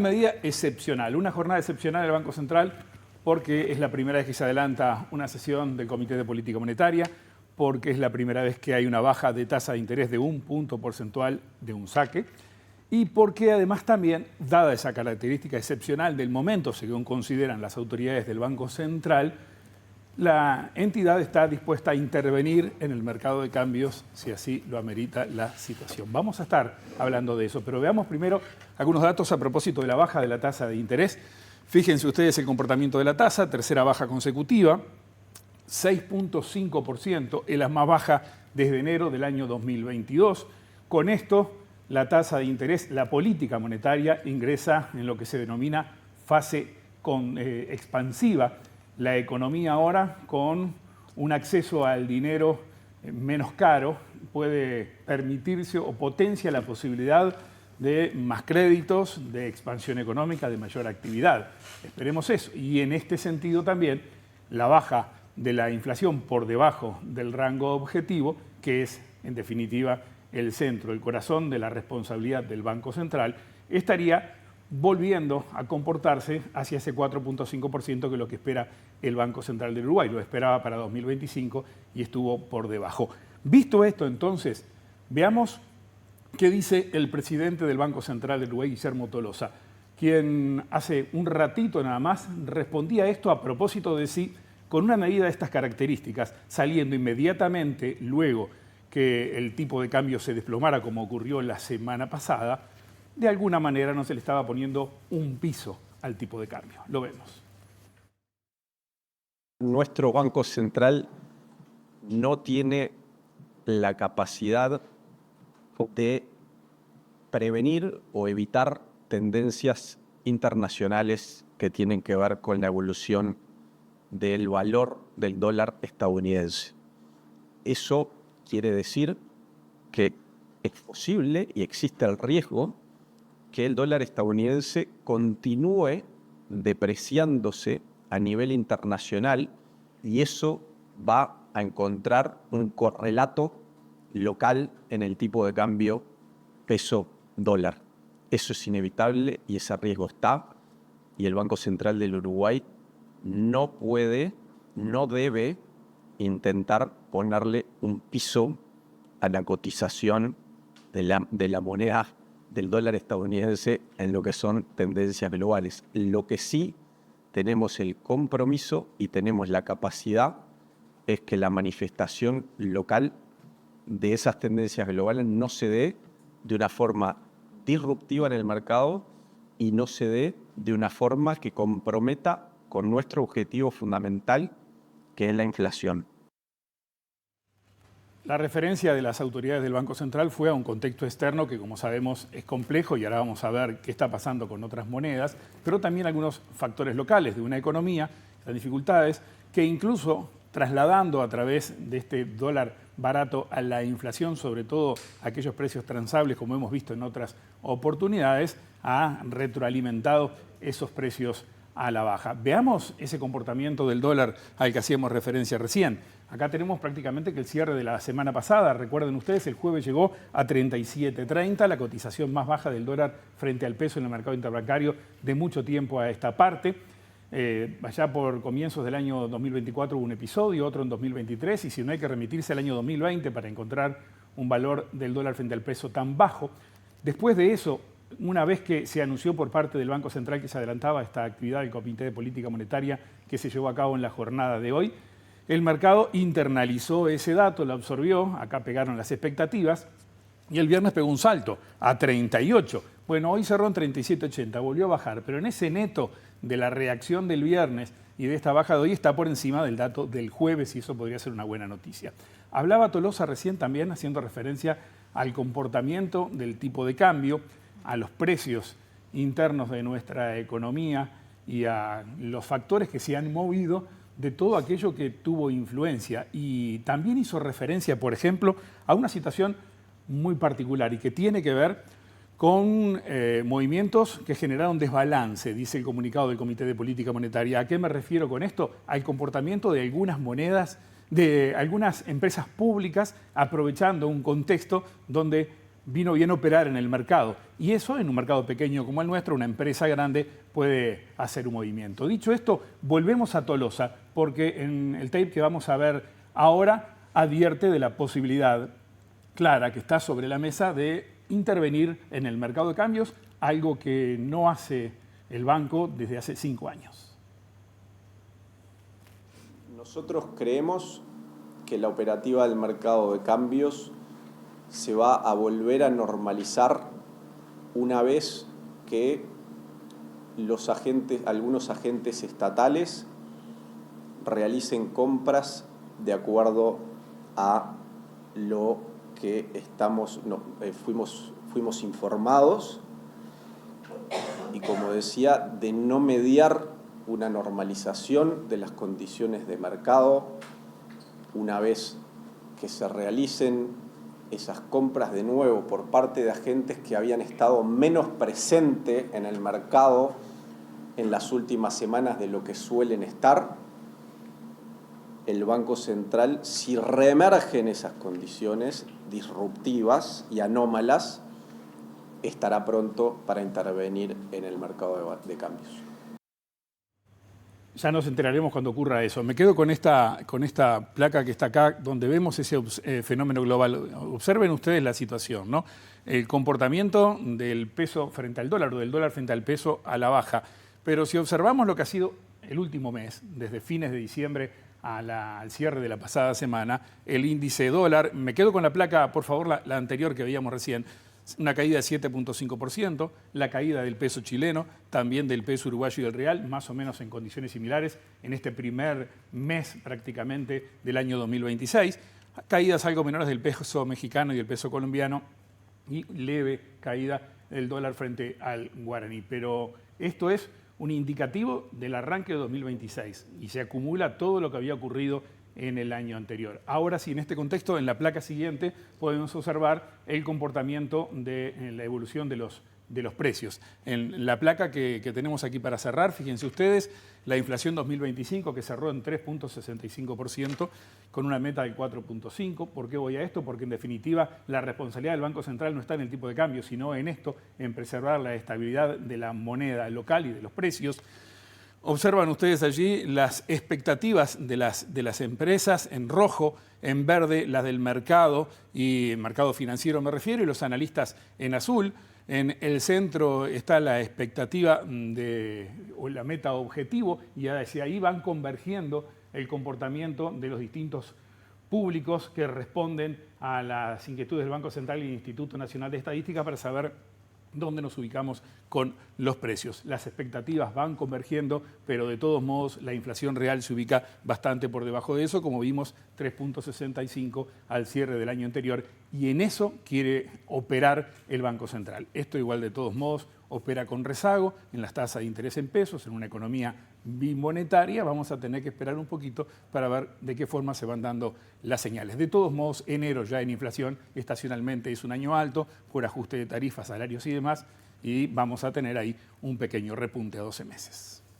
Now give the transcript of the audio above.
Medida excepcional, una jornada excepcional del Banco Central porque es la primera vez que se adelanta una sesión del Comité de Política Monetaria, porque es la primera vez que hay una baja de tasa de interés de 1 punto porcentual de un saque y porque además también, dada esa característica excepcional del momento, según consideran las autoridades del Banco Central, la entidad está dispuesta a intervenir en el mercado de cambios si así lo amerita la situación. Vamos a estar hablando de eso, pero veamos primero algunos datos a propósito de la baja de la tasa de interés. Fíjense ustedes el comportamiento de la tasa, tercera baja consecutiva, 6.5%, es la más baja desde enero del año 2022. Con esto, la tasa de interés, la política monetaria, ingresa en lo que se denomina fase expansiva. La economía ahora, con un acceso al dinero menos caro, puede permitirse o potencia la posibilidad de más créditos, de expansión económica, de mayor actividad. Esperemos eso. Y en este sentido también, la baja de la inflación por debajo del rango objetivo, que es, en definitiva, el centro, el corazón de la responsabilidad del Banco Central, estaría volviendo a comportarse hacia ese 4.5% que es lo que espera el Banco Central del Uruguay. Lo esperaba para 2025 y estuvo por debajo. Visto esto, entonces, veamos qué dice el presidente del Banco Central del Uruguay, Guillermo Tolosa, quien hace un ratito nada más respondía a esto a propósito de si, con una medida de estas características, saliendo inmediatamente luego que el tipo de cambio se desplomara como ocurrió la semana pasada, de alguna manera no se le estaba poniendo un piso al tipo de cambio. Lo vemos. Nuestro Banco Central no tiene la capacidad de prevenir o evitar tendencias internacionales que tienen que ver con la evolución del valor del dólar estadounidense. Eso quiere decir que es posible y existe el riesgo que el dólar estadounidense continúe depreciándose a nivel internacional y eso va a encontrar un correlato local en el tipo de cambio peso-dólar. Eso es inevitable y ese riesgo está, y el Banco Central del Uruguay no puede, no debe intentar ponerle un piso a la cotización de la moneda del dólar estadounidense en lo que son tendencias globales. Lo que sí tenemos el compromiso y tenemos la capacidad es que la manifestación local de esas tendencias globales no se dé de una forma disruptiva en el mercado y no se dé de una forma que comprometa con nuestro objetivo fundamental, que es la inflación. La referencia de las autoridades del Banco Central fue a un contexto externo que, como sabemos, es complejo y ahora vamos a ver qué está pasando con otras monedas, pero también algunos factores locales de una economía, las dificultades, que incluso trasladando a través de este dólar barato a la inflación, sobre todo aquellos precios transables, como hemos visto en otras oportunidades, ha retroalimentado esos precios a la baja. Veamos ese comportamiento del dólar al que hacíamos referencia recién. Acá tenemos prácticamente que el cierre de la semana pasada, recuerden ustedes, el jueves llegó a 37.30, la cotización más baja del dólar frente al peso en el mercado interbancario de mucho tiempo a esta parte. Allá por comienzos del año 2024 hubo un episodio, otro en 2023, y si no hay que remitirse al año 2020 para encontrar un valor del dólar frente al peso tan bajo. Después de eso, una vez que se anunció por parte del Banco Central que se adelantaba esta actividad del Comité de Política Monetaria que se llevó a cabo en la jornada de hoy, el mercado internalizó ese dato, lo absorbió, acá pegaron las expectativas, y el viernes pegó un salto a 38. Bueno, hoy cerró en 37.80, volvió a bajar, pero en ese neto de la reacción del viernes y de esta baja de hoy está por encima del dato del jueves y eso podría ser una buena noticia. Hablaba Tolosa recién también haciendo referencia al comportamiento del tipo de cambio, a los precios internos de nuestra economía y a los factores que se han movido de todo aquello que tuvo influencia. Y también hizo referencia, por ejemplo, a una situación muy particular y que tiene que ver con movimientos que generaron desbalance, dice el comunicado del Comité de Política Monetaria. ¿A qué me refiero con esto? Al comportamiento de algunas monedas, de algunas empresas públicas, aprovechando un contexto donde vino bien operar en el mercado. Y eso, en un mercado pequeño como el nuestro, una empresa grande puede hacer un movimiento. Dicho esto, volvemos a Tolosa, porque en el tape que vamos a ver ahora advierte de la posibilidad clara que está sobre la mesa de intervenir en el mercado de cambios, algo que no hace el banco desde hace 5 años. Nosotros creemos que la operativa del mercado de cambios se va a volver a normalizar una vez que algunos agentes estatales realicen compras de acuerdo a lo que fuimos informados y, como decía, de no mediar una normalización de las condiciones de mercado una vez que se realicen esas compras de nuevo por parte de agentes que habían estado menos presentes en el mercado en las últimas semanas de lo que suelen estar. El Banco Central, si reemergen esas condiciones disruptivas y anómalas, estará pronto para intervenir en el mercado de cambios. Ya nos enteraremos cuando ocurra eso. Me quedo con esta placa que está acá, donde vemos ese fenómeno global. Observen ustedes la situación, ¿no? El comportamiento del peso frente al dólar, o del dólar frente al peso a la baja. Pero si observamos lo que ha sido el último mes, desde fines de diciembre al cierre de la pasada semana, el índice dólar, me quedo con la placa, por favor, la anterior que veíamos recién, una caída de 7.5%, la caída del peso chileno, también del peso uruguayo y del real, más o menos en condiciones similares en este primer mes prácticamente del año 2026, caídas algo menores del peso mexicano y del peso colombiano y leve caída del dólar frente al guaraní. Pero esto es un indicativo del arranque de 2026 y se acumula todo lo que había ocurrido en el año anterior. Ahora sí, en este contexto, en la placa siguiente, podemos observar el comportamiento de la evolución de los precios. En la placa que tenemos aquí para cerrar, fíjense ustedes, la inflación 2025 que cerró en 3.65% con una meta del 4.5%. ¿Por qué voy a esto? Porque en definitiva la responsabilidad del Banco Central no está en el tipo de cambio, sino en esto, en preservar la estabilidad de la moneda local y de los precios. Observan ustedes allí las expectativas de las empresas en rojo, en verde las del mercado y mercado financiero me refiero, y los analistas en azul. En el centro está la expectativa o la meta objetivo y hacia ahí van convergiendo el comportamiento de los distintos públicos que responden a las inquietudes del Banco Central y del Instituto Nacional de Estadística para saber dónde nos ubicamos con los precios. Las expectativas van convergiendo, pero de todos modos la inflación real se ubica bastante por debajo de eso, como vimos, 3.65 al cierre del año anterior, y en eso quiere operar el Banco Central. Esto igual de todos modos opera con rezago en las tasas de interés en pesos, en una economía bimonetaria. Vamos a tener que esperar un poquito para ver de qué forma se van dando las señales. De todos modos, enero ya en inflación estacionalmente es un año alto por ajuste de tarifas, salarios y demás, y vamos a tener ahí un pequeño repunte a 12 meses.